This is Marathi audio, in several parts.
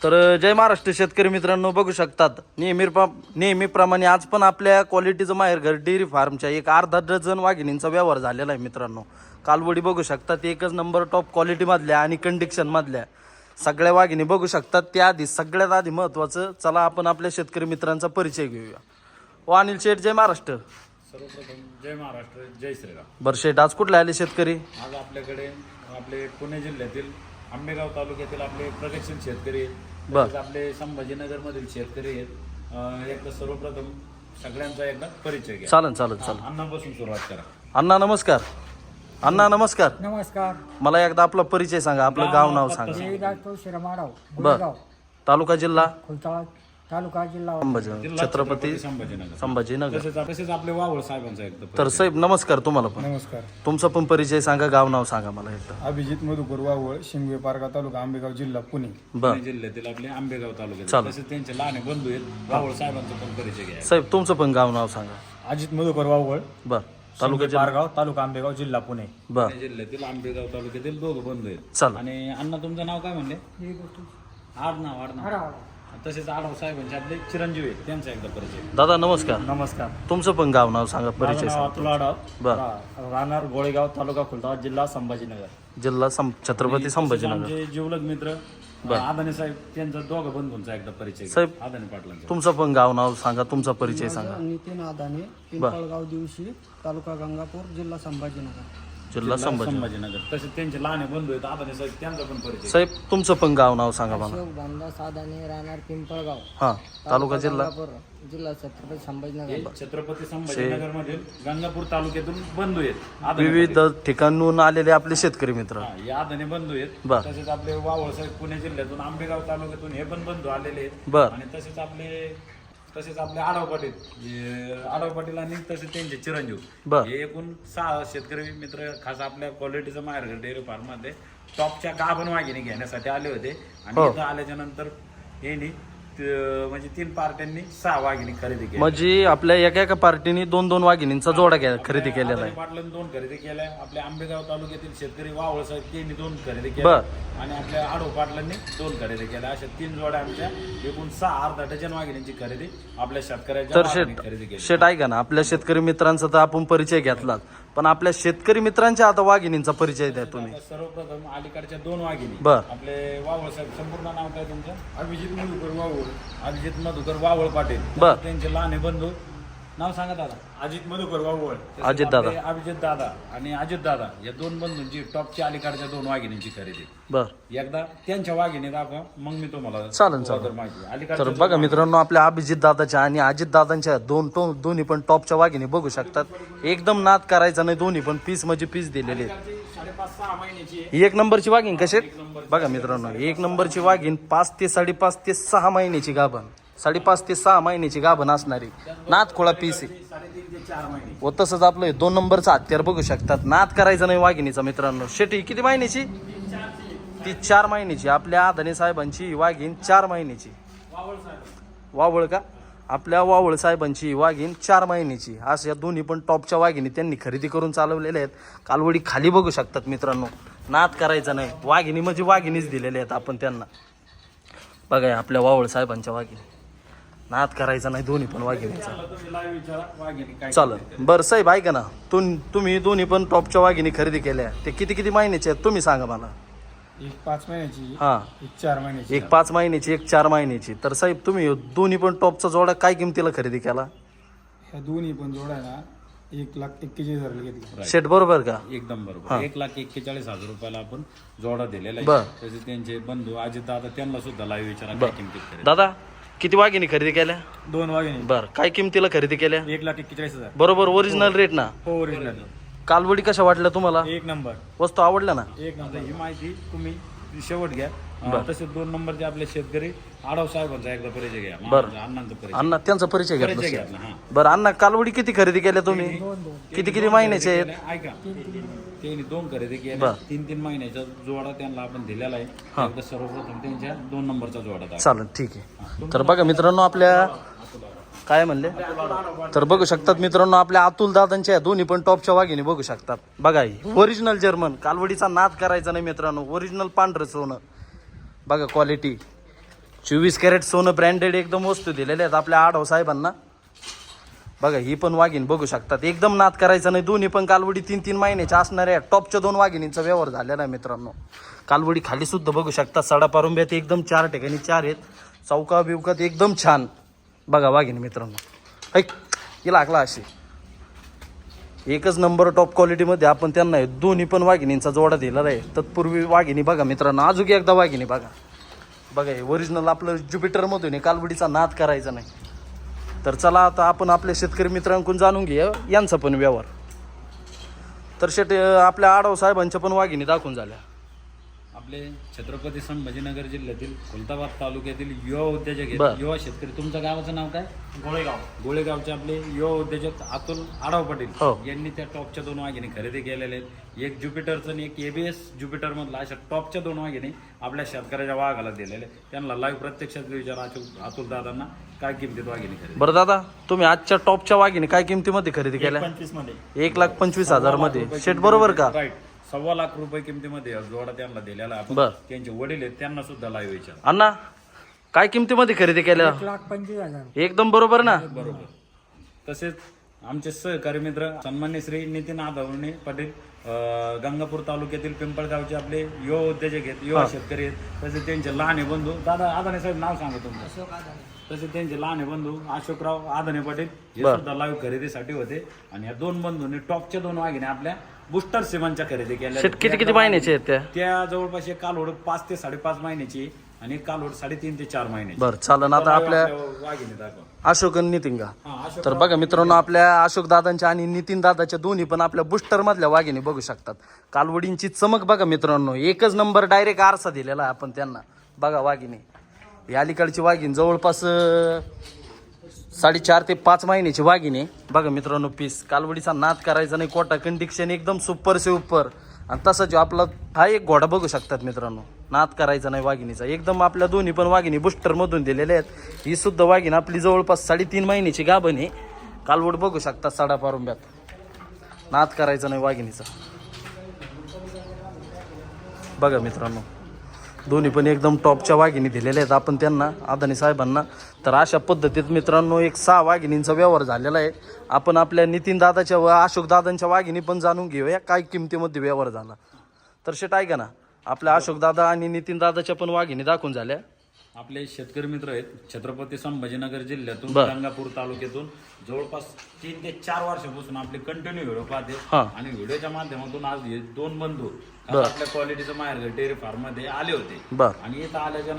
तर जय महाराष्ट्र शेतकरी मित्रांनो, बघू शकतात नेहमीप्रमाणे आज पण आपल्या क्वालिटीचं माहेरघर डेअरी फार्मच्या एक अर्धा डझन वाघिणींचा व्यवहार झालेला आहे मित्रांनो. कालवडी बघू शकतात, एकच नंबर टॉप क्वालिटीमधल्या आणि कंडिशनमधल्या सगळ्या वाघिणी बघू शकतात. त्याआधी सगळ्यात आधी महत्त्वाचं, चला आपण आपल्या शेतकरी मित्रांचा परिचय घेऊया. ओ अनिल शेठ, जय महाराष्ट्र. सर्वप्रथम जय महाराष्ट्र, जय श्रीराम. बरं शेठ, आज कुठले आले शेतकरी? आज आपल्याकडे आपले पुणे जिल्ह्यातील आंबेगाव तालुक्यातील आपले प्रगतशील शेतकरी आहेत. बर. तसेच आपले संभाजीनगर मधील शेतकरी आहेत. एकदा सर्वप्रथम सगळ्यांचा एकदा परिचय घ्या. चालन. अन्नापासून सुरुवात करा. अण्णा नमस्कार. अण्णा नमस्कार. नमस्कार. मला एकदा आपला परिचय सांगा, आपलं गाव नाव सांगा. जयदासपूर शिरमाराव, बर. गुळगाव, तालुका जिल्हा खुलताळा तालुका, जिल्हा संभाजी, जिल्हा छत्रपती संभाजीनगर. संभाजीनगर. तसेच आपले वावळ साहेबांचा एकदा तर परिचय. साहेब नमस्कार तुम्हाला पण. नमस्कार. तुमचा पण परिचय सांगा, गाव नाव सांगा मला एकदा. अभिजित मधुकर वावळ, शिंगवे पारगा तालुका, आंबेगाव जिल्हा, पुणे. बर पुणे जिल्ह्यातील आपले आंबेगाव तालुक्यात. चालेल. तसेच त्यांचे लहान बंधू आहेत, वावळ साहेबांचा पण परिचय घ्या. साहेब, तुमचं पण गाव नाव सांगा. अजित मधुकर वावळ, बर. तालुका शिंगवे जिल्हा. पारगाव तालुका, आंबेगाव जिल्हा, पुणे. बर. पुणे जिल्ह्यातील आंबेगाव तालुक्यातील दोघं बंधू आहेत. चालेल. आणि अण्णा तुमचं नाव काय म्हणले? आडनाव. तसेच आडव साहेबांचे आपले चिरंजीव आहेत, त्यांचा एकदा परिचय. दादा नमस्कार. नमस्कार. तुमचं पण गाव नाव सांगा, परिचय माझं नाव सांगा. अतुल आडाव, बर. राहणार गोळेगाव तालुका, खुलताबाद जिल्हा, संभाजीनगर. जिल्हा छत्रपती संभाजीनगर. आमचे जिवलग मित्र आदाने साहेब, त्यांचा दोघं बंधूंचा एकदा परिचय घ्या. साहेब, आदाने पाटलांचा. तुमचं पण गाव नाव सांगा, तुमचा परिचय सांगा. नितीन आदाने, पिंपळगाव दिवशी, तालुका गंगापूर, जिल्हा संभाजीनगर. जिल्हा संभाजीनगर. संभाजीनगर. तसेच त्यांचे लहान बंधू आहेत आदाने साहेब, त्यांचा पण परिचय. साहेब, तुमचं पण गाव नाव सांगा मला. अशोक भामदास आदाने, राहणार पिंपळगाव, हा. तालुका जिल्हा गंगापूर, जिल्हा छत्रपती संभाजीनगर. हे छत्रपती संभाजीनगर मधील गंगापूर तालुक्यातून बंधू आहेत. आदाने विविध ठिकाणून आलेले आपले शेतकरी मित्र. हा, हे आदाने बंधू आहेत. बर. तसेच आपले वावळ साहेब पुणे जिल्ह्यातून आंबेगाव तालुक्यातून हे पण बंधू आलेले आहेत. बर. आणि तसेच आपले आडव पाटील, आडव पाटील आणि तसेच त्यांचे चिरंजीव, बर. हे एकूण 6 शेतकरी मित्र खास आपल्या क्वालिटीचं माहेरघर डेअरी फार्म मध्ये टॉपच्या गाभण वाघिणी घेण्यासाठी आले होते. आणि हो. इथं आल्याच्या नंतर यांनी म्हणजे 3 पार्ट्यांनी 6 वाघिणी खरेदी केली. म्हणजे आपल्या एका पार्टीने 2 वाघिणींचा जोडा खरेदी केलेला आहे. पाटलांनी 2 खरेदी केल्या. आपल्या आंबेगाव तालुक्यातील शेतकरी वावळ साहेब त्यांनी 2 खरेदी बर. केल्या. आणि आपल्या आडव पाटलांनी 2 खरेदी केल्या. अशा 3 जोड्या आमच्या एकूण 6 अर्धा डझन वाघिणींची खरेदी आपल्या शेतकऱ्याच्या तर वाघिणी खरेदी केली. शेट ऐका ना, आपल्या शेतकरी मित्रांचा तर आपण परिचय घेतलाच, पण आपल्या शेतकरी मित्रांच्या आता वाघिणींचा परिचय द्या तुम्ही. आता सर्वप्रथम अलीकडच्या 2 वाघिणी. बर. आपले वावळ साहेब, संपूर्ण नाव काय तुमचं? अभिजित मधुकर वावळ, अभिजित मधुकर वावळ पाटील. बर. त्यांचे लहान बंधू नाव सांगा दादा. अजित मधुकर वावळ, अजित दादा. अभिजित दादा आणि अजित दादा या 2 बंधूंची टॉपच्या अलीकडच्या 2 वाघिणींची खरेदी. बर. एकदा त्यांच्या वाघिणी दाखवा, मग मी तुम्हाला चालेल. माहिती. तर अलीकडच्या बघा मित्रांनो, आपल्या अभिजित दादाच्या आणि अजित दादांच्या दोन्ही पण टॉपच्या वाघिणी बघू शकतात. एकदम नाद करायचा नाही, दोन्ही पण पीस म्हणजे पीस दिलेले आहेत. 5.5-6 महिन्याची आहे. ही 1 नंबरची वाघीण कशी बघा मित्रांनो, 1 नंबरची वाघीण 5 ते 5.5 ते 6 महिन्याची गाभण, 5.5 ते 6 महिन्याची गाभण असणारी नाद खोळा पीस आहे. 3.5 ते 4 महिने. व तसंच आपलं 2 नंबरचा हत्यार बघू शकतात. नाद करायचा नाही वाघिणीचा मित्रांनो. शेटी किती महिन्याची? ती 4 महिन्याची. आपल्या आदाने साहेबांची वाघीण 4 महिन्याची. वावळ का? आपल्या वावळ साहेबांची वाघीण 4 महिन्याची. अशा दोन्ही पण टॉपच्या वाघिणी त्यांनी खरेदी करून चालवलेल्या आहेत. कालवडी खाली बघू शकतात मित्रांनो. नाद करायचा नाही, वाघिणी म्हणजे वाघिणीच दिलेल्या आहेत आपण त्यांना. बघा या आपल्या वावळ साहेबांच्या वाघिणी, नाद करायचा नाही दोन्ही पण वाघिणीचा. तुम्ही live विचारा वाघिणी काय चालेल. बरं साहेब ऐका ना, तुम्ही दोन्ही पण टॉपच्या वाघिणी खरेदी केल्या, ते किती महिन्याचे आहेत तुम्ही सांगा मला. एक 5 महिन्याची, हां. एक 4 महिन्याची. एक 5 महिन्याची, एक 4 महिन्याची. तर साहेब तुम्ही दोन्ही पण टॉपचा जोडा काय किमतीला खरेदी केला? ह्या दोन्ही पण जोड्या ना 1,41,000 घेतली. शेट बरोबर का? एकदम बरोबर. 1,41,000 रुपयाला आपण जोडा दिलेला बर. आहे. तसेच त्यांचे बंधू अजित दादा, त्यांना सुद्धा लाईव्ह विचारा काय किमतीत खरेदी. दादा किती वाघिणी खरेदी केल्या? 2 वाघिणी, बर. काय किमतीला खरेदी केल्या? 1,41,000. बरोबर ओरिजिनल रेट ना? हो, ओरिजिनल. कालवडी कशा वाटल्या तुम्हाला? 1 नंबर. वस्तू आवडल्या ना? 1 नंबर. ही माहिती तुम्ही शेवट घ्या. तसेच 2 नंबरचे आपले शेतकरी आडव साहेबांचा एकदा परिचय घ्या. बर. अण्णांचा परिचय. अण्णा त्यांचा परिचय परिचय घेतला. घ्या. हा. बरं अण्णा, कालवडी किती खरेदी केल्या तुम्ही? किती महिन्याचे आहेत? ऐका, त्यांनी 2 खरेदी केल्या. बर. 3 महिन्याचा जोडा त्यांना आपण दिलेला आहे. एकदा सर्वप्रथम त्यांच्या 2 नंबरचा जोडा दाखवा. चालेल, ठीक आहे. तर बघा मित्रांनो, आपल्या काय म्हणले, तर बघू शकतात मित्रांनो, आपल्या अतुल दादांच्या दोन्ही पण टॉपच्या वाघिणी बघू शकतात. बघा ही ओरिजिनल जर्मन. कालवडीचा नाद करायचा नाही मित्रांनो, ओरिजिनल पांढरं सोनं. बघा क्वालिटी 24 कॅरेट सोनं ब्रँडेड एकदम वस्तू दिलेले आहेत आपल्या आढाव साहेबांना. बघा ही पण वाघीण बघू शकतात, एकदम नाद करायचा नाही. दोन्ही पण कालवडी 3-3 महिन्याच्या असणाऱ्या टॉपच्या 2 वाघिणींचा व्यवहार झालेला आहे मित्रांनो. कालवडी खाली सुद्धा बघू शकता, सडा पारुंब्यात एकदम 4 ठिकाणी 4 आहेत. चौका बिवकात एकदम छान. बघा वाघिणी मित्रांनो, ऐक ही लागला अशी एकच नंबर टॉप क्वालिटीमध्ये आपण त्यांना दोन्ही पण वाघिणींचा जोडा दिलेला आहे. तत्पूर्वी वाघिणी बघा मित्रांनो, अजून एकदा वाघिणी बघा. बघा हे ओरिजिनल आपलं ज्युपिटरमधून आहे, कालवडीचा नाद करायचा नाही. तर चला आता आपण आपल्या शेतकरी मित्रांकडून जाणून घेऊया यांचा पण व्यवहार. तर आपल्या आढाव साहेबांच्या पण वाघिणी दाखवून झाल्या. आपले छत्रपती संभाजीनगर जिल्ह्यातील खुलताबाद तालुक्यातील युवा उद्योजक आहेत. बरं. युवा शेतकरी. तुमचं गावाचं नाव काय? गोळेगाव. गोळेगावचे आपले युवा उद्योजक अतुल आढाव हो. पाटील यांनी त्या टॉपच्या 2 वाघिणी खरेदी केलेल्या आहेत. एक ज्युपिटरचं आणि एक ABS ज्युपिटर मधला अशा टॉपच्या 2 वाघिणी आपल्या शेतकऱ्याच्या वाघाला दिलेल्या. त्यांना लाईव्ह प्रत्यक्षात विचार अतुल दादांना काय किमतीत वाघिणी खरेदी. बरं दादा, तुम्ही आजच्या टॉपच्या वाघिणी काय किमतीमध्ये खरेदी केल्या? 25 मध्ये. 1,25,000 मध्ये. शेट बरोबर का? राईट. 1.25 लाख रुपये किमतीमध्ये जोडा त्यांना दिलेला आपण. बर. त्यांचे वडील आहेत, त्यांना सुद्धा लाईव्ह विचार. अण्णा काय किमतीमध्ये खरेदी केल्या? 1,25,000. एकदम बरोबर ना? बरोबर. तसेच आमचे सहकारी मित्र सन्मान्य श्री नितीन आदवणे पाटील गंगापूर तालुक्यातील पिंपळगावचे आपले युवा उद्योजक आहेत, युवा शेतकरी आहेत. तसेच त्यांचे लहाने बंधू दादा आदाने साहेब नाव सांगा तुमचं. तसेच त्यांचे लहाने बंधू अशोकराव आदाने पाटील हे सुद्धा लाईव्ह खरेदीसाठी होते. आणि या 2 बंधूंनी टॉपच्या 2 वाघिणी आपल्या बुस्टर सिमांच्या खरेदी केल्या. शेट किती महिन्याचे आहेत त्या? त्या जवळपास एक कालवड 5 ते 5.5 महिन्याची आणि एक कालवड 3.5 ते 4 महिन्याची. बरं चालन. आता आपल्या वाघिणी दाखवा. अशोक आणि नितीन का? हा, अशोक तर बघा मित्रांनो, आपल्या अशोक दादांच्या आणि नितीन दादाच्या दोन्ही पण आपल्या बुस्टर मधल्या वाघिणी बघू शकतात. कालवडींची चमक बघा मित्रांनो, एकच नंबर डायरेक्ट आरसा दिलेला आहे आपण त्यांना. बघा वाघिणी, या अलीकडची वाघीण जवळपास 4.5 ते 5 महिन्याची वाघिणी. बघा मित्रांनो, पीस कालवडीचा नाद करायचा नाही. कोटा कंडिक्शन एकदम सुपर से उपर. आणि तसंच आपला हा एक घोडा बघू शकतात मित्रांनो, नाद करायचा नाही वाघिणीचा. एकदम आपल्या दोन्ही पण वाघिणी बुस्टर मधून दिलेल्या आहेत. ही सुद्धा वाघीण आपली जवळपास 3.5 महिन्याची गाभण आहे. कालवड बघू शकतात सडा पारुंब्यात. नाद करायचा नाही वाघिणीचा. बघा मित्रांनो, दोन्ही पण एकदम टॉपच्या वाघिणी दिलेल्या आहेत आपण त्यांना, अदानी साहेबांना. तर अशा पद्धतीत मित्रांनो एक 6 वाघिणींचा व्यवहार झालेला आहे. आपण आपल्या नितीन दादाच्या व अशोक दादांच्या वाघिणी पण जाणून घेऊया काय किमतीमध्ये व्यवहार झाला. तर शेट ऐका ना, आपल्या अशोक दादा आणि नितीन दादाच्या पण वाघिणी दाखवून झाल्या. आपले शेतकरी मित्र आहेत छत्रपती संभाजीनगर जिल्ह्यातून बर. गंगापूर तालुक्यातून जवळपास 3 ते 4 वर्षापासून आपले कंटिन्यू व्हिडिओ पाहते. हा. आणि व्हिडिओच्या माध्यमातून आज हे 2 बंधू आज आपल्या क्वालिटीचं माहेरघर डेअरी फार्म मध्ये आले होते. बर. आणि इथं आल्याच्या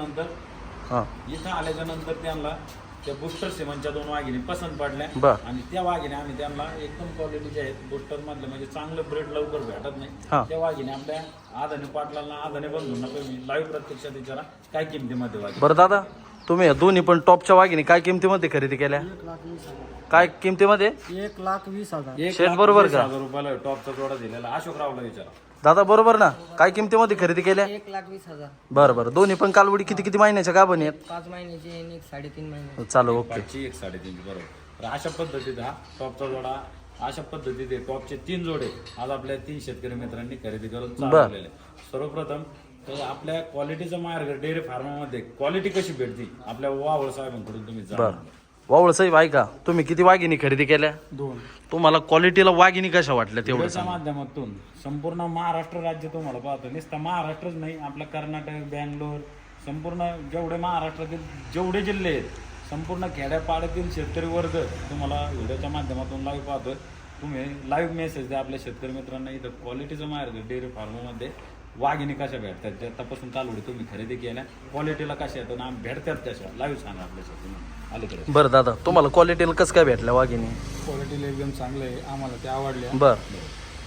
नंतर त्यांना त्या बुस्टर सिमनच्या 2 वाघिणी पसंत पडल्या. बर. आणि त्या वाघिणी आम्ही त्यांना एकदम क्वालिटीच्या आहेत, बुस्टर मधले म्हणजे चांगलं ब्रेड लवकर भेटत नाही. हा. त्या वाघिणी आपल्या आदाने पाटलांना आदाने बंधूंना तुम्ही लाईव्ह प्रत्यक्षात विचारा काय किमतीमध्ये वाघिणी. बरं दादा, तुम्ही या दोन्ही पण टॉपच्या वाघिणी काय किमतीमध्ये खरेदी केल्या? 1,20,000. काय किमतीमध्ये? 1,20,000. शेट बरोबर का? 1,20,000 रुपयाला टॉपचा जोडा दिलेला. अशोकरावला विचारा. दादा बरोबर ना? काय किमतीमध्ये खरेदी केल्या? 1,20,000. बरं. दोन्ही पण कालवडी किती महिन्याच्या गाभण आहेत? 5 महिन्याची आणि एक 3.5 महिने. चालू ओके. 5ची 1 3.5 बरोबर. तर अशा पद्धतीत हा टॉपचा जोडा, अशा पद्धतीत टॉपचे 3 जोडे आज आपल्या 3 शेतकरी मित्रांनी खरेदी करून चालवलेले. सर्वप्रथम तर आपल्या क्वालिटीचं माहेरघर डेअरी फार्मामध्ये क्वालिटी कशी भेटते आपल्या वावळ साहेबांकडून तुम्ही बरं. जाणून घ्या. वावळ साहेब ऐका, तुम्ही किती वाघिणी खरेदी केल्या? 2. तुम्हाला क्वालिटीला वाघिणी कशा वाटल्या तेवढं व्हिडिओच्या सांगा. माध्यमातून संपूर्ण महाराष्ट्र राज्य तुम्हाला पाहतो. नुसतं महाराष्ट्रच नाही, आपलं कर्नाटक, बँगलोर, संपूर्ण जेवढे महाराष्ट्रातील जेवढे जिल्हे आहेत, संपूर्ण खेड्यापाड्यातील शेतकरी वर्ग तुम्हाला व्हिडिओच्या माध्यमातून लाईव्ह पाहतोय. तुम्ही लाईव्ह मेसेज द्या आपल्या शेतकरी मित्रांना. इथं क्वालिटीचं मार्ग डेअरी फार्ममध्ये वाघिणी कशा भेटतात, त्या तपासून कालवडी तुम्ही खरेदी केल्या, क्वालिटीला कशा येतात आणि भेटतात कशा लाईव्ह सांगा आपल्या शेतकरी अलीकडे. बरं दादा, तुम्हाला क्वालिटीला कसं काय भेटल्या वाघिणी? क्वालिटीला एकदम चांगलं आहे, आम्हाला ते आवडल्या. बरं.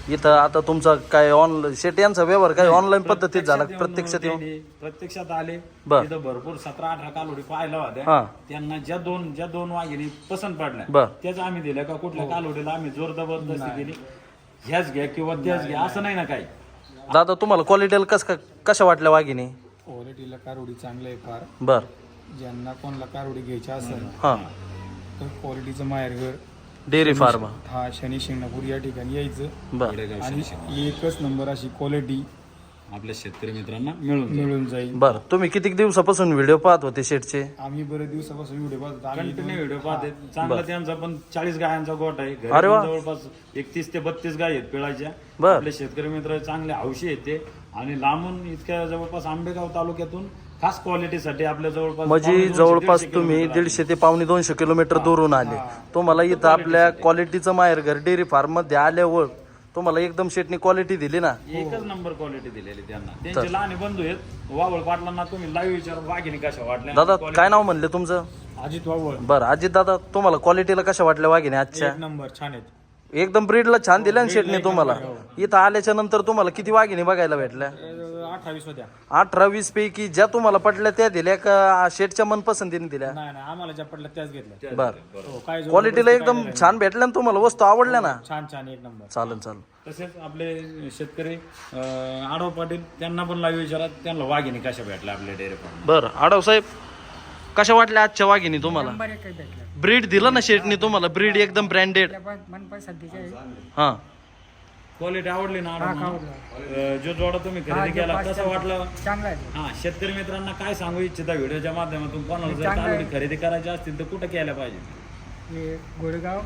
इथं आता तुमचा काय ऑनलाईन शेट यांचा व्यवहार काय ऑनलाईन पद्धतीत झाला? प्रत्यक्षात येऊन? प्रत्यक्षात आले. बर. तिथं भरपूर 17-18 कालवडी पाहिला हा. होत्या. त्यांना ज्या दोन वाघिणी पसंत पडल्या बर. त्याच आम्ही दिल्या. का कुठल्या कालवडीला आम्ही जोर जबरदस्ती केली ह्याच घ्या किंवा त्याच घ्या असं नाही ना काही. दादा तुम्हाला क्वालिटीला कशा वाटल्या वाघिणी? क्वालिटीला कारोडी चांगलं आहे फार. बर. ज्यांना कोणाला कारोडी घ्यायची असेल हां. तर क्वालिटीचं माहेरघर डेअरी फार्म. हा शनी शिंगणापूर या ठिकाणी यायचं. बर. वडेगाव आणि एकच नंबर अशी क्वालिटी आपल्या शेतकरी मित्रांना मिळून जाईल. बर, तुम्ही किती दिवसापासून व्हिडिओ पाहत होते शेटचे? आम्ही बरेच दिवसापासून व्हिडिओ पाहतो. आम्ही कंटिन्यू व्हिडिओ पाहते. चांगला त्यांचा पण 40 गायांचा गोट आहे. घरी अरे वा. पण जवळपास 31 ते 32 गाय आहेत पिळाच्या. बर. आपले शेतकरी मित्र चांगले हौशी आहेत ते, आणि लांबून इतक्या जवळपास आंबेगाव तालुक्यातून खास क्वालिटीसाठी आपल्या जवळपास म्हणजे 200-250 जवळपास किलोमीटर तुम्ही आहे. 150 ते पावणे 200 किलोमीटर दूरून आले. तुम्हाला इथं आपल्या क्वालिटीचं माहेर घर डेअरी फार्म मध्ये आल्यावर तुम्हाला एकदम शेटनी क्वालिटी दिली ना. एकच नंबर क्वालिटी दिलेली त्यांना. त्यांचे लहान बंधू आहेत वावळ पाटलांना. तुम्ही लाईव्ह विचार वाघिणी कशा वाटल्या. दादा काय नाव म्हणले तुमचं? अजित वावळ बरं अजित दादा, तुम्हाला क्वालिटीला कशा वाटल्या वाघिणी आजच्या? एक नंबर छान आहेत. एकदम ब्रीडला छान दिल्या ना शेटने तुम्हाला. इथं आल्याच्या नंतर तुम्हाला किती वाघिणी बघायला भेटल्या? 28 होत्या. 18-20 पैकी ज्या तुम्हाला पटल्या त्या दिल्या का शेटच्या मनपसंतीने दिल्या? नाही नाही, आम्हाला ज्या पडल्या त्याच घेतल्या. बर, हो, काय जो- क्वालिटीला एकदम छान भेटल्या ना तुम्हाला, वस्तू आवडल्या ना? छान छान एक नंबर. चालेल. तसेच आपले शेतकरी आडव पाटील त्यांना पण लाईव्ह विचारा, त्यांना वाघिणी कशा भेटल्या आपल्या डेअरी फार्म. बरं आडव साहेब, कशा वाटल्या आजच्या वाघिणी तुम्हाला? नंबर एक भेटला. ब्रीड दिलं ना शेटने तुम्हाला? ब्रीड एकदम ब्रँडेड. मनपसंतीचे आहे. हा, क्वालिटी आवडली ना आडव? जो जोडा तुम्ही खरेदी केला कसा वाटला? चांगला आहे. हा, शेतकरी मित्रांना काय सांगू इच्छिता व्हिडिओच्या माध्यमातून? कोणाला जर कालोडी खरेदी करायची असतील तर कुठं केल्या पाहिजे? हे गोडेगाव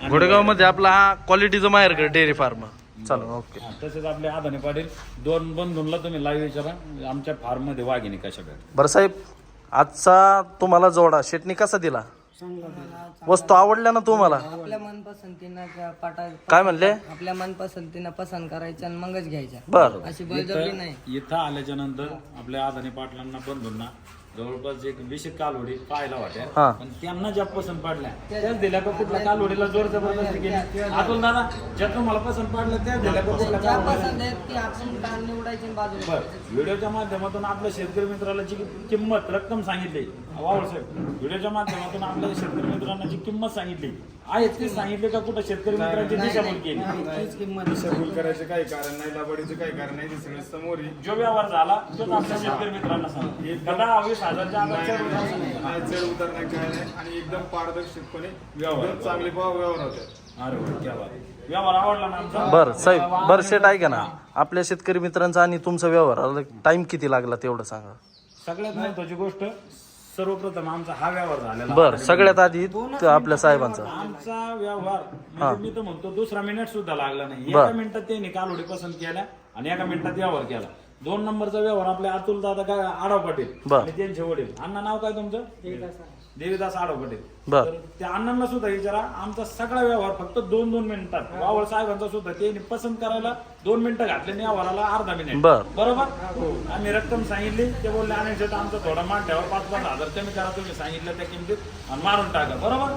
घोडेगाव मध्ये आपला हा क्वालिटीचं माहेर घर डेअरी फार्म. चालेल, ओके. हा, तसेच आपले आदाने पाटील दोन बंधूंना तुम्ही लाईव्ह विचारा आमच्या फार्म मध्ये वाघिणी कशा भेट. बरं साहेब, आजचा तुम्हाला जोडा शेटनी कसा दिला? वस्तू आवडल्या ना तुम्हाला? आपल्या मनपसंतीनं पाठा काय म्हणले? आपल्या मनपसंतीनं पसंत करायच्या आणि मगच घ्यायच्या. बर, अशी बळजबरी नाही. इथं आल्याच्या नंतर आपल्या आदाने पाटलांना बंधूंना जवळपास एक 20 कालवडी पाहायला वाट्या. हा. पण त्यांना ज्या पसंत पडल्या त्याच दिल्या का कुठल्या कालवडीला जोर जबरदस्ती केली? अतुल दादा, ज्या तुम्हाला पसंत पडल्या त्याच दिल्या का कुठल्या ज्या कालवडीला? पसंत आहेत ती आपण कान निवडायची आणि बाजूला बरं, व्हिडिओच्या माध्यमातून आपल्या शेतकरी मित्राला जी किंमत रक्कम सांगितली वावळ साहेब, व्हिडिओच्या माध्यमातून आपल्या शेतकरी मित्रांना जी किंमत सांगितली आहे तीच सांगितली का कुठं शेतकरी मित्रांची दिशाभूल केली? तीच किंमत. दिशाभूल करायचं काही कारण नाही, लाबाडीचं काही कारण नाही. दिसणं समोर आहे. जो व्यवहार झाला तोच आपल्या शेतकरी मित्रांना सांगा. दादा 20,000च्या आत चढ उतार सांगा. नाही चढ उतार नाही काय नाही, आणि एकदम पारदर्शकपणे व्यवहार. एकदम चांगले व्यवहार होते. अरे वा, क्या बात आहे. व्यवहार आवडला ना आमचा? बर साहेब, बर शेट ऐका ना, आपल्या शेतकरी मित्रांचा आणि तुमचा व्यवहार टाइम किती लागला तेवढं सांगा. सगळ्यात महत्वाची गोष्ट, सर्वप्रथम आमचा हा व्यवहार झालेला. बर, सगळ्यात आधी आपल्या साहेबांचा. आमचा व्यवहार म्हणजे मी तर म्हणतो दुसरा मिनिट सुद्धा लागला नाही. बर. एका मिनिटात त्यांनी कालोडी पसंत केल्या आणि एका मिनिटात व्यवहार केला. 2 नंबरचा व्यवहार आपले अतुल दादा काय आडव पाटील बर. आणि त्यांचे वडील. अण्णा नाव काय तुमचं? देवीदास आडव पाटील. बर. तर त्या अण्णांना सुद्धा विचारा, आमचा सगळा व्यवहार फक्त 2 मिनिटात. वावळ साहेबांचा सुद्धा त्यांनी पसंत करायला 2 मिनिटं घातले आणि व्यवहाराला अर्धा मिनिट. बर. बरोबर. आम्ही रक्कम सांगितली, ते बोलले आणि शेत आमचा थोडा मान ठेवा, 5-5 हजार कमी करा तुम्ही सांगितलं त्या किमतीत आणि मारून टाका. बरोबर,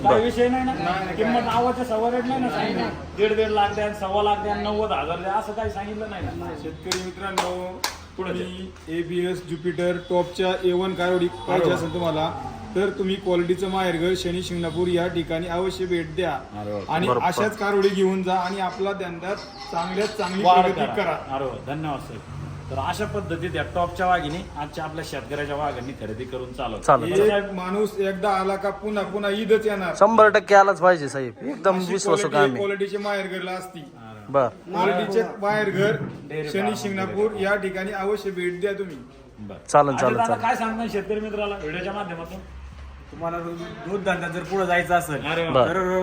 काही विषय नाही ना. किंमत नावाच्या सव्वा रेट नाही ना सांगितलं. 1.5 लाख द्या, 1.25 लाख द्या, 90,000 द्या, असं काही सांगितलं नाही ना. शेतकरी मित्रांनो, पुढे ABS ज्युपिटर टॉपच्या A1 कारोडी पाहिजे असेल तुम्हाला तर तुम्ही क्वालिटीचं माहेरघर शनी शिंगणापूर या ठिकाणी अवश्य भेट द्या आणि अशाच कारोडी घेऊन जा आणि आपला धंद्यात चांगल्यात चांगली प्रगती करा. अरे वा, धन्यवाद साहेब. तर अशा पद्धतीत या टॉपच्या वाघिणी आजच्या आपल्या शेतकऱ्याच्या वाघांनी खरेदी करून चालवतो. एक माणूस एकदा आला का पुन्हा पुन्हा ईदच येणार. 100% आलाच पाहिजे साहेब, एकदम विश्वासू काम आहे. क्वालिटीचे माहेरघरला असती. बर, क्वालिटीचे माहेरघर शनी शिंगणापूर या ठिकाणी अवश्य भेट द्या तुम्ही. बरं. चालेल आणि चालेल दादा चालेल. काय सांगणार शेतकरी मित्राला व्हिडिओच्या माध्यमातून? तुम्हाला दूध धंदा जर पुढे जायचं असेल अरे वा. तर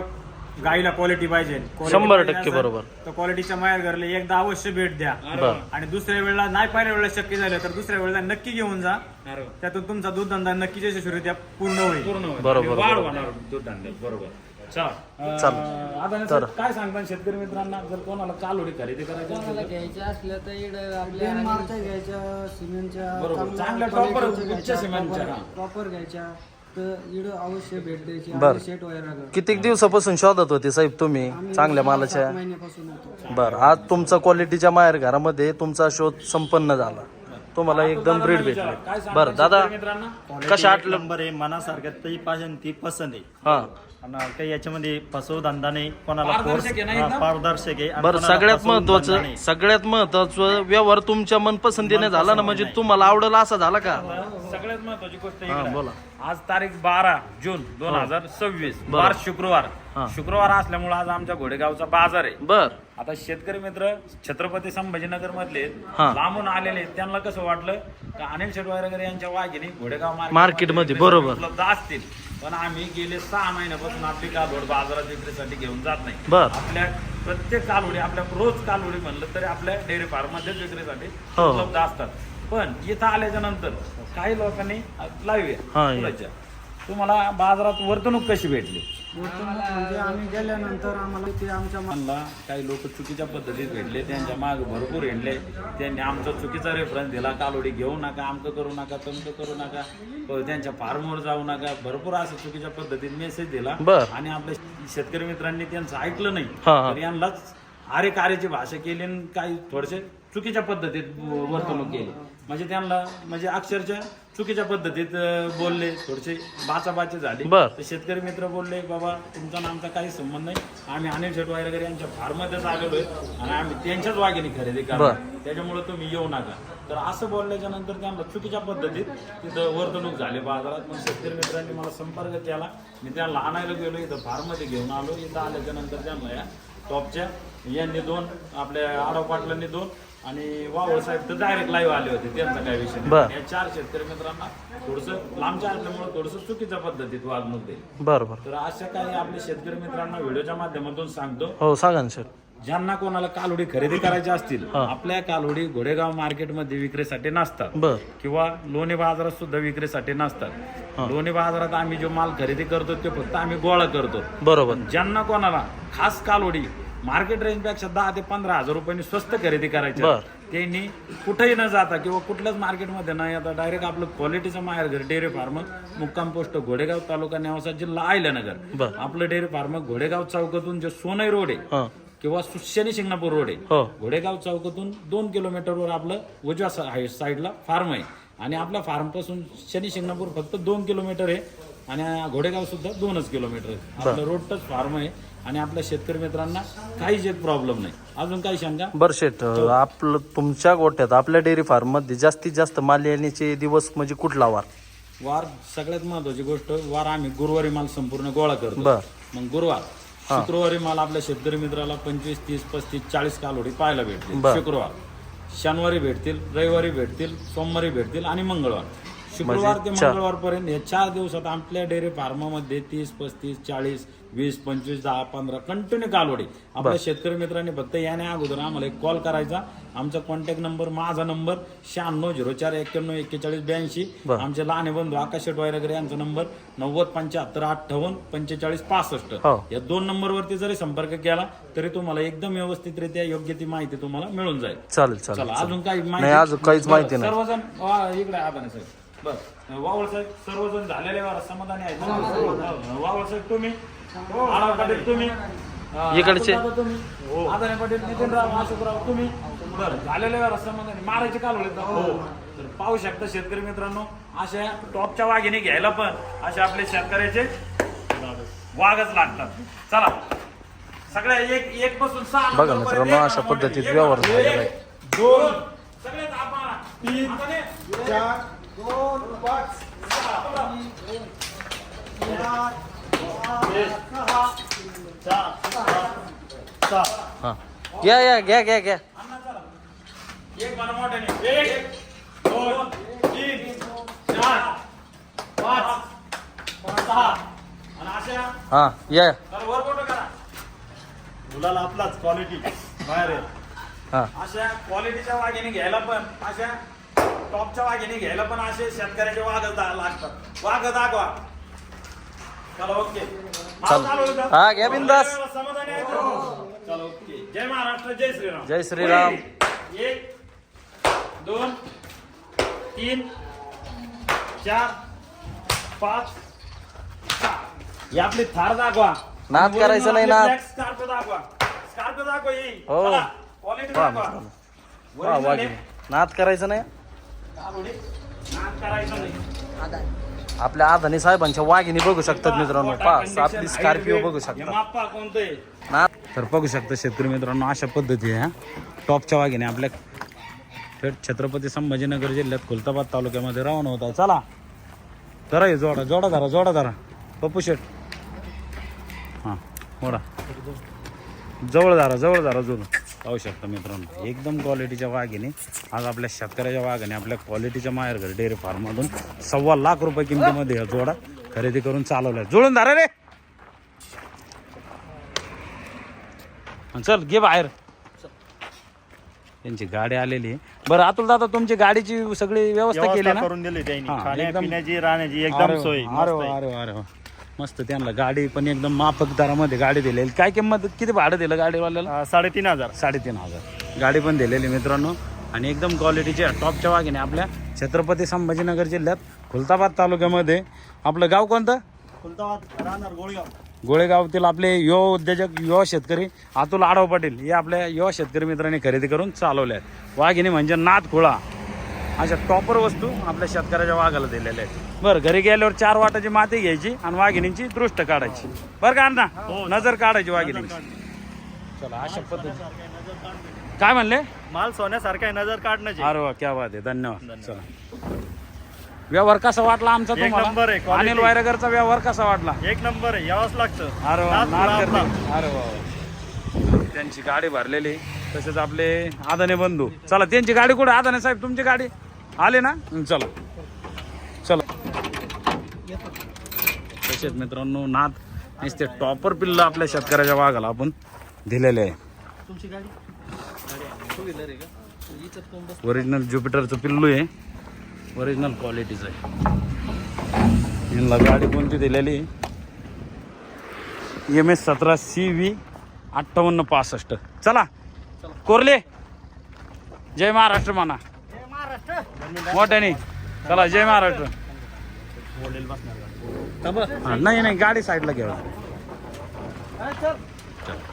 गाईला क्वालिटी पाहिजे. 100% बरोबर. तर क्वालिटीच्या माहेर घरला एकदा अवश्य भेट द्या. बर, आणि दुसऱ्या वेळेला नाही पहिल्या वेळेला शक्य झालं तर दुसऱ्या वेळेला नक्की घेऊन जा. अरे वा. त्यातून तुमचा दूध धंदा नक्कीच यशस्वीरित्या पूर्ण होईल. पूर्ण होईल. बरोबर, आणि वाढ बरोबर. होणार दूध धंद्यात. बरोबर. चालेल. आता तर. काय सांगतात शेतकरी मित्रांना जर कोणाला कालोडी खरेदी करायची असेल कोणाला तर? घ्यायचं असलं तर इकडं आपल्या डेन्मार्कच्या घ्यायच्या, सिमेंटच्या, बरोबर. चांगल्या proper उच्च सिमेंटच्या, हा. प्रॉपर घ्यायच्या तर इकडं अवश्य भेट द्यायची. बर. आणि शेट व्हायला कितीक दिवसापासून शोधत होते साहेब तुम्ही चांगल्या मालाच्या? 7 महिन्यापासून होतो. बर, आज तुमचा क्वालिटीच्या माहेर घरामध्ये तुमचा शोध संपन्न झाला, तुम्हाला एकदम ब्रीड भेटले. काय सांगतात बर दादा, शेतकरी मित्रांना? कशा आटलं? नंबर आहे मनासारखं ती पाहिजे ती पसंत आहे. हा, आणि काही याच्यामध्ये फसव धंदा नाही, कोणाला पारदर्शक आहे ना एकदम? पारदर्शक आहे आणि बरं, कोणाला सगळ्यात फसवून धंदा महत्वाचं नाही. सगळ्यात महत्वाचं व्यवहार तुमच्या मनपसंतीने झाला ना, म्हणजे तुम्हाला आवडला असा झाला का? सगळ्यात महत्वाची गोष्ट हा, इकडे बोला. आहे. आज तारीख 12 जून 2026 बरं. वार शुक्रवार. हा. शुक्रवार असल्यामुळे आज आमच्या घोडेगावचा बाजार आहे. बर आता शेतकरी मित्र छत्रपती संभाजीनगर मधले हा. लांबून आलेले आहेत. त्यांना कसं वाटलं का अनिल शेटवायरगर यांच्या वाघिणी घोडेगाव मार्केटमध्ये, बरोबर. उपलब्ध असतील, पण आम्ही गेले 6 महिन्यापासून आपली कालवड बाजारात विक्रीसाठी घेऊन जात नाही. बर. आपल्या प्रत्येक कालवडी, आपल्या रोज कालवडी म्हणलं तरी आपल्या डेअरी फार्म मध्येच विक्रीसाठी हो. उपलब्ध असतात. पण इथं आल्याच्या नंतर काही लोकांनी लाईव्ह हा, आहे बोलायच्या. तुम्हाला बाजारात वर्तणूक कशी भेटली? म्हणजे आम्ही गेल्यानंतर आम्हाला ते आमच्या मला काही लोक चुकीच्या पद्धतीत भेटले, त्यांच्या माग भरपूर हिंडले. त्यांनी आमचा चुकीचा रेफरन्स दिला, कालोडी घेऊ नका, आमकं करू नका, तमकं करू नका, त्यांच्या फार्मवर जाऊ नका, भरपूर असं चुकीच्या पद्धतीत मेसेज दिला. बर. आणि आपल्या शेतकरी मित्रांनी त्यांचं ऐकलं नाही, हा, हा. तर यांनाच आरे कार्याची भाषा केली आणि काही थोडेसे चुकीच्या पद्धतीत वर्तणूक केली. म्हणजे त्यांना म्हणजे अक्षरशः चुकीच्या पद्धतीत बोलले, थोडेसे बाचाबाची झाली. बर. तर शेतकरी मित्र बोलले, बाबा तुमचा आणि आमचा काही संबंध नाही, आम्ही अनिल शेटवायरगर यांच्या फार्ममध्येच आलेलो आहे आणि आम्ही त्यांच्याच वाघिणी खरेदी करणार, त्याच्यामुळे तुम्ही येऊ नका. तर असं बोलल्याच्या नंतर त्यांना चुकीच्या पद्धतीत तिथं वर्तणूक झाली बाजारात. मग शेतकरी मित्रांनी मला संपर्क केला, मी त्यांना आणायला गेलो, इथं फार्ममध्ये घेऊन आलो. इथं आल्याच्या नंतर त्यांना या टॉपच्या यांनी 2, आपल्या आडव पाटलांनी 2 आणि वावळ साहेब तर डायरेक्ट लाईव्ह आले होते, त्यांचा काही विषय बर. नाही. या 4 शेतकरी मित्रांना थोडंसं लांबच्या असल्यामुळे थोडंसं चुकीच्या पद्धतीत वागणूक दिली. बरोबर. तर अशा काही आपल्या शेतकरी मित्रांना व्हिडिओच्या माध्यमातून सांगतो, हो, सांगा ना सर. ज्यांना कोणाला कालवडी खरेदी करायची असतील, आपल्या कालवडी घोडेगाव मार्केटमध्ये विक्रीसाठी नसतात बर. किंवा लोणी बाजारात सुद्धा विक्रीसाठी नसतात. लोणी बाजारात आम्ही जो माल खरेदी करतो ते फक्त आम्ही गोळा करतो. बरोबर. ज्यांना कोणाला खास कालवडी मार्केट रेंजपेक्षा 10 ते 15 हजार रुपयांनी स्वस्त खरेदी करायची, बर. त्यांनी कुठेही न जाता किंवा कुठल्याच मार्केटमध्ये न येता डायरेक्ट आपलं क्वालिटीचं माहेरघर डेअरी फार्म, मुक्काम पोस्ट घोडेगाव, तालुका नेवासा, जिल्हा अहिल्यानगर. बर. आपलं डेअरी फार्म घोडेगाव चौकातून जे सोनई रोड आहे हा. किंवा शनी शिंगणापूर रोड आहे, हो. घोडेगाव चौकातून 2 किलोमीटरवर आपलं उजव्या साईडला फार्म आहे. आणि आपल्या फार्म पासून शनी शिंगणापूर फक्त 2 किलोमीटर आहे आणि घोडेगाव सुद्धा 2च किलोमीटर आहे. आपलं रोड टच फार्म आहे आणि आपल्या शेतकरी मित्रांना काहीच एक प्रॉब्लेम नाही. अजून काही शंका? बरं शेठ, आपलं तुमच्या गोठ्यात आपल्या डेअरी फार्म मध्ये जास्तीत जास्त माल येण्याचे दिवस म्हणजे कुठला वार? वार सगळ्यात महत्वाची गोष्ट, वार आम्ही गुरुवारी माल संपूर्ण गोळा करतो. बर. मग गुरुवार, शुक्रवारी माल आपल्या शेतकरी मित्राला 25, 30, 35, 40 कालोडी पाहायला भेटतील. बर. शुक्रवार, शनिवारी भेटतील, रविवारी भेटतील, सोमवारी भेटतील आणि मंगळवार. शुक्रवार ते मंगळवार पर्यंत या 4 दिवसात आपल्या डेअरी फार्मामध्ये 30, 35, 40, 20, 25, 10, 15 कंटिन्यू कालवडी. आपल्या शेतकरी मित्रांनी फक्त याने अगोदर आम्हाला एक कॉल करायचा. आमचा कॉन्टॅक्ट नंबर, माझा नंबर 9604914182. आमचे लहाने बंधू आकाश शेटवायरगर यांचा नंबर 9075584565. या 2 नंबरवरती जरी संपर्क केला तरी तुम्हाला एकदम व्यवस्थितरित्या योग्य ती माहिती तुम्हाला मिळून जाईल. चालेल चला, चालेल. अजून काही नाही, माहिती? अजून काहीच माहिती नाही. सर्वजण इकडे आभार साहेब. बरं, वावळ साहेब सर्वजण झालेले वार समाधानी आहेत. वावळ साहेब तुम्ही, आढाव पाटील तुम्ही, इकडचे? दादा तुम्ही, आदाने पाटील, नितीनराव, अशोकराव तुम्ही. बरं, झालेले वार समाधानी. मारायचे कालवले तर पाहू शकता शेतकरी मित्रांनो, अशा टॉपच्या वाघिणी घ्यायला पण असे आपले शेतकऱ्याचे वाघच लागतात. चला, सगळ्या एक पासून 6 बघा मित्रांनो, अशा पद्धतीत व्यवहार झालेला आहे. 2, सगळे आपण 3, 4, 2, 5, 6. हा, घ्या घ्या घ्या घ्या. एक मला मोठ्याने 1, 2, 3, 4, 5, 6 आणि अशा हा, या. तर वर बोट करा. मुलाला आपलाच क्वालिटी बाहेर आहे. हा, अशा क्वालिटीच्या वाघिणी घ्यायला पण, अशा टॉपच्या वाघिणी घ्यायला पण असे शेतकऱ्याचे वाघच लागतात. वाघ दाखवा. चला, ओके. चल. हा, घ्या बिंदास. समाधानी आहे का? चला, ओके. जय महाराष्ट्र, जय श्रीराम. जय श्रीराम. 1, 2, 3, 4, 5, 6. ही आपली थार दाखवा. नाद करायचं नाही, नाद. स्कार्प दाखवा. स्कार्प दाखवा. ही हो. क्वालिटी वा दाखवा. मित्रांनो, वा वाघिणी. नाद करायचं नाही. नाद करायचं नाही. आपल्या आदाने साहेबांच्या वाघिणी बघू शकतात मित्रांनो. पास आपली स्कॉर्पिओ बघू शकता माप्पा कोणते ना. तर बघू शकता शेतकरी मित्रांनो, अशा पद्धती आहे टॉपच्या वाघिणी आपल्या थेट छत्रपती संभाजीनगर जिल्ह्यात खुलताबाद तालुक्यामध्ये रवाना होत आहे. चला जरा हे जोडा धरा पप्पू शेट. हां मोडा जवळ धरा जोडून पाहू शकता मित्रांनो, एकदम क्वालिटीच्या वाघिणी आज आपल्या शेतकऱ्याच्या वाघिणी आपल्या क्वालिटीच्या माहेरघर डेअरी फार्ममधून 1.25 लाख रुपये किमतीमध्ये हा जोडा खरेदी करून चालवलाय. जोडून धरा रे, चल घे बाहेर. त्यांची गाडी आलेली आहे. बरं अतुल दादा, तुमची गाडीची सगळी व्यवस्था केली ना? करून दिली त्यांनी, हा, खाण्यापिण्याची राहण्याची एकदम सोय अरे वा. मस्त. त्यांना गाडी पण एकदम माफक दरामध्ये गाडी दिलेली. काय किंमत, किती भाडं दिलं गाडीवाल्याला? 3,500. 3,500 गाडी पण दिलेली मित्रांनो. आणि एकदम क्वालिटीच्या टॉपच्या वाघिणी आपल्या छत्रपती संभाजीनगर जिल्ह्यात खुलताबाद तालुक्यामध्ये. आपलं गाव कोणतं? राहणार गोळगाव. गोळेगावातील आपले युवा उद्योजक, युवा शेतकरी अतुल आढाव पाटील हे आपल्या युवा शेतकरी मित्रांनी खरेदी करून चालवल्या आहेत. वाघिणी म्हणजे नाद खुळा अशा टॉपर वस्तू आपल्या शेतकऱ्याच्या वाघाला दिलेल्या आहेत. बरं, घरी गेल्यावर 4 वाटाची माती घ्यायची आणि वाघिणींची दृष्ट काढायची. बरं का अण्णा? नजर काढायची वाघिणींची. चला अशा पद्धती. काय म्हणले? माल सोन्यासारखा आहे, नजर काढण्याची. अरे वा, क्या बात आहे. धन्यवाद. चला, व्यवहार कसा वाटला आमचा एक नंबर तुम्हाला? आहे, quality. अनिल वायरगरचा व्यवहार कसा वाटला? एक नंबर आहे, यावंच लागतं. अरे वा, नाद नाद खुळा करते. आपला. अरे वा. त्यांची गाडी भरलेली. तसेच आपले आदाने बंधू. चला, त्यांची गाडी कुठे? आदाने साहेब तुमची गाडी आले ना? चला. तसेच मित्रांनो, नाद नुसते टॉपर पिल्ल आपल्या शेतकऱ्याच्या वाघाला आपण दिलेले आहे. ओरिजिनल ज्युपिटरचं पिल्लू आहे, ओरिजिनल क्वालिटीचं आहे. यांना गाडी कोणती दिलेली? MS 17 CV 5865. चला कोरले, जय महाराष्ट्र म्हणा मोठ्याने. चला, जय महाराष्ट्र. नाही गाडी साईडला घ्यावा.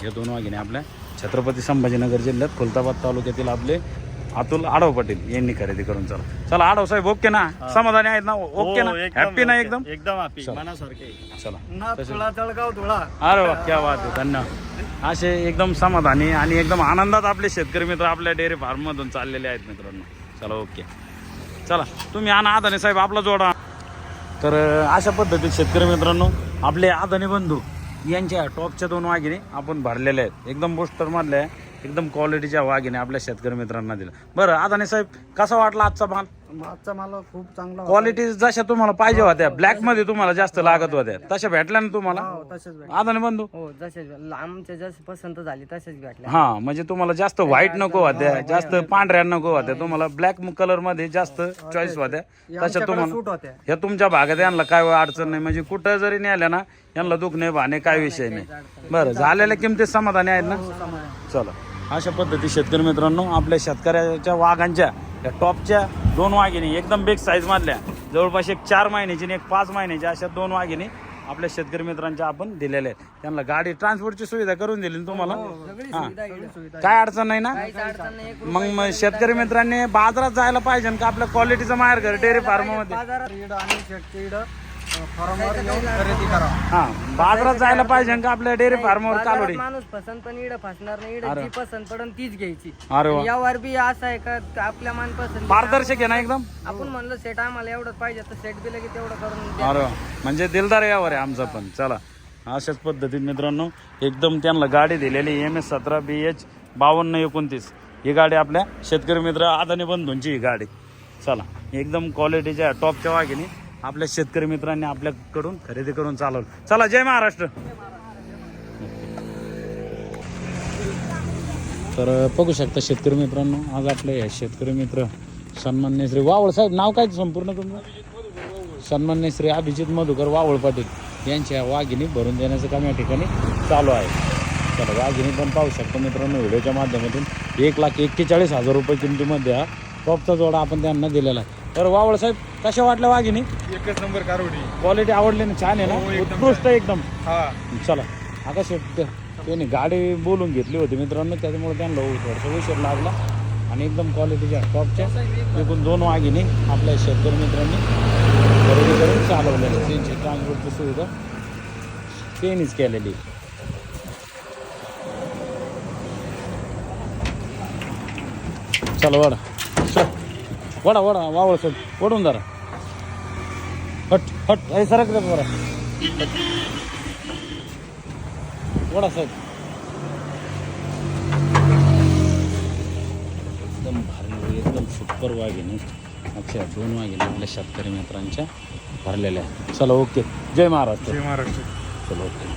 हे 2 वाघिणी आपल्या छत्रपती संभाजीनगर जिल्ह्यात खुलताबाद तालुक्यातील आपले अतुल आढाव पाटील यांनी खरेदी करून चला आढाव साहेब ओके ना? समाधानी आहेत ना? ओके ना? हॅप्पी ना? एकदम हॅपी, मनासारखे. चला. जळगाव धुळा. अरे वा, क्या बात आहे. धन्यवाद. असे एकदम समाधानी आणि एकदम आनंदात आपले शेतकरी मित्र आपल्या डेअरी फार्म मधून चाललेले आहेत मित्रांनो. चला ओके. चला तुम्ही आणा आदाने साहेब आपला जोडा. तर अशा पद्धतीत शेतकरी मित्रांनो आपले आदाने बंधू यांच्या टॉपच्या 2 वाघिणी आपण भरलेल्या आहेत. एकदम बुस्टर मधल्या एकदम क्वालिटीच्या वाघिणी आपल्या शेतकरी मित्रांना दिलं. बरं आदाने साहेब, कसा वाटला आजचा माल? आजचा माल खूप चांगला होता. क्वालिटी जशा तुम्हाला पाहिजे होत्या, ब्लॅक मध्ये तुम्हाला जास्त लागत होत्या, तशा भेटल्या ना तुम्हाला? हो, तसेच भेटले. आदाने बंधू. हो, जसेच आमच्या जसे पसंत झाली तसेच भेटल्या. हा, म्हणजे तुम्हाला जास्त व्हाईट नको होत्या, जास्त पांढऱ्या नको होत्या, तुम्हाला ब्लॅक कलर मध्ये जास्त चॉईस होत्या. तशा सूट तुम्हाला होत्या. ह्या तुमच्या भागात यांना काय अडचण नाही, म्हणजे कुठं जरी नेल्या ना यांना दुखणे भाणे काय विषय नाही. बरं, झालेल्या किमतीत समाधानी आहेत ना? चला, अशा पद्धती शेतकरी मित्रांनो आपल्या शेतकऱ्याच्या वाघांच्या या टॉपच्या 2 वाघिणी एकदम बिग साईज मधल्या जवळपास एक 4 महिन्याची आणि एक 5 महिन्याची अशा 2 वाघिणी आपल्या शेतकरी मित्रांच्या आपण दिलेल्या आहेत. त्यांना गाडी ट्रान्सपोर्टची सुविधा करून दिली तुम्हाला. हा, काय अडचण नाही ना? काहीच अडचण नाही. मग शेतकरी मित्रांनी बाजारात जायला पाहिजे का आपल्या क्वालिटीचं माहेर घर डेअरी फार्म मध्ये? इड आणि शेटची इड फार्मवर येऊन खरेदी करा. हा, बाजारात जायला पाहिजे का आपल्या डेअरी फार्मवर कालोडी? बाजारात माणूस पसंत पण इड फसणार नाही. इड जी पसंत पडन तीच घ्यायची. अरे वा, यावर बी असं आहे का आपल्या मन पसंत पारदर्शक आहे ना एकदम? आपण म्हणलं सेट आम्हाला एवढंच पाहिजे तर सेट बी लगेच तेवढं करून द्या. अरे वा, म्हणजे दिलदार यावर आहे आमचा पण. चला, अशाच पद्धतीत मित्रांनो एकदम त्यांना गाडी दिलेली MS 17 BH 5229 ही गाडी आपल्या शेतकरी मित्र आदाने बंधूंची ही गाडी. चला, एकदम क्वालिटीच्या टॉपच्या वाघिणी आपल्या शेतकरी मित्रांनी आपल्याकडून खरेदी करून चालवलं. चला, जय महाराष्ट्र. तर बघू शकता शेतकरी मित्रांनो आज आपले शेतकरी मित्र सन्मान्य श्री वावळ साहेब, नाव काय संपूर्ण तुमचं? सन्मान्य श्री अभिजित मधुकर वावळ पाटील यांच्या वाघिणी भरून देण्याचं काम या ठिकाणी चालू आहे. चला, वाघिणी पण पाहू शकतो मित्रांनो व्हिडिओच्या माध्यमातून 1,41,000 रुपये किमतीमध्ये हा टॉपचा जोडा आपण त्यांना दिलेला आहे. तर वावळ साहेब, कशा वाटल्या वाघिणी? एकच नंबर कारोडी. क्वालिटी आवडली ना? छान आहे ना? उत्कृष्ट एकदम. हा, चला, आता त्यांनी गाडी बोलून घेतली होती मित्रांनो, त्याच्यामुळे त्यांना थोडंसं उशीर लागला. आणि एकदम क्वालिटीच्या टॉपच्या एकूण 2 वाघिणी आपल्या शेतकरी मित्रांनी खरेदी करून चालवलेलं त्यांची ट्रान्सपोर्टची सुविधा त्यांनीच केलेली. चला वडा चल वडा वडा वावळ सर वडून जरा हट हट अरे सरक रे बरं वडा साहेब एकदम भारी एकदम सुपर वाघिणी अच्छा 2 वाघिणी आपल्या शेतकरी मित्रांच्या भरलेल्या आहेत. चला ओके जय महाराष्ट्र. जय महाराष्ट्र. चलो ओके.